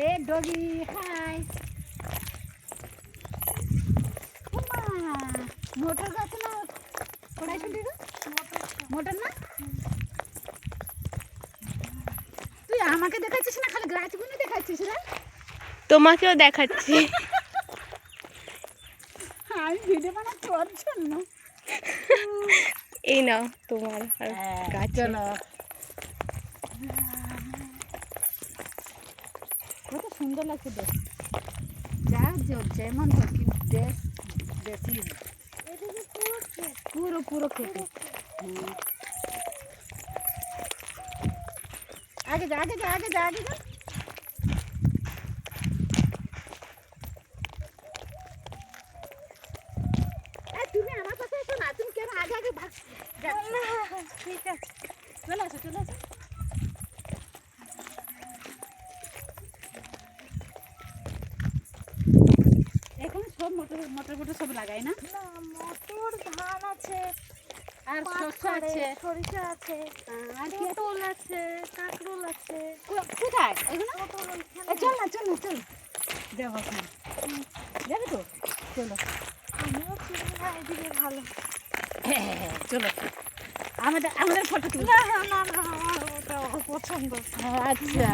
এ doggy high motor গাছ না কড়াইশুঁটি motor না তুই আমাকে দেখাচ্ছিস না খালি গাছগুলো দেখাচ্ছিস রে তোমাকেও দেখাচ্ছি আমি ভিডিও বানাচ্ছি ওর জন্য এই নাও তোমার গাছ চলো কত সুন্দর লাগছে দেখ যা যেমন দেশ দেশি পুরো পুরো খেতে আগে যা আগে যা আগে যা আগে যা তুমি আমার কাছে এসো না তুমি কেন আগে আগে ভাগ ঠিক আছে চলে আসো চলে আসো এখন সব মোটর মোটর সব লাগাই না মটর ধান আছে আর শসা আছে সরিষা আছে আর পটল আছে কাঁকরোল আছে কোথায় এগুলো চল না চল না চল যাবো যাবে তো চলো আমিও চিনি না এদিকে ভালো চলো আমাদের ফটো তুলি না না না না আমার ওটা পছন্দ আচ্ছা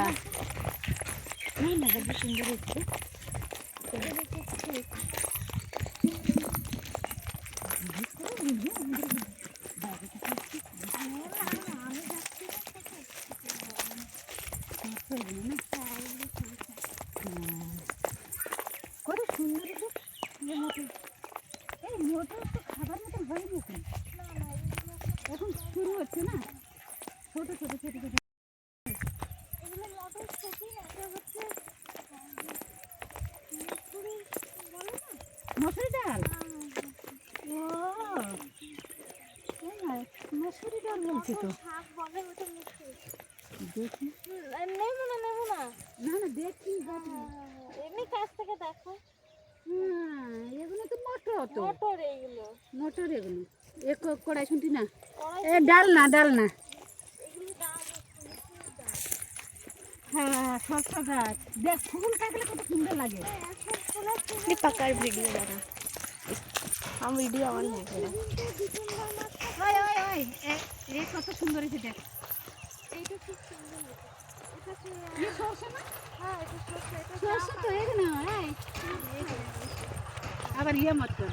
না না খুব সুন্দর হচ্ছে কত সুন্দর এই মোটর তো খাবার মতন হয়নি এখন শুরু হচ্ছে না ছোট ছোট ছোট ছোট এগুলো মটর খেতে এটা হচ্ছে মসুরি ডাল মসুরি ডাল বলছি তো শাক বলে ওটা মুসুর দেখি নেবো না না না দেখি এমনি কাছ থেকে দেখো এগুলো তো মটর তো মটর এইগুলো মটর এগুলো এক কড়াইশুঁটি না এ ডাল না এগুলো দাম হ্যাঁ সরষা গাছ দেখ ফুল থাকলে কত সুন্দর লাগে ये पकड़ वीडियो बना हम वीडियो ऑन नहीं करा ওই ওই ওই এই কত সুন্দর হয়েছে দেখ এইটা খুব সুন্দর এটা সরষা না হ্যাঁ এটা সরষে এটা সরষা তো এগুলো আবার ইয়ে মত কর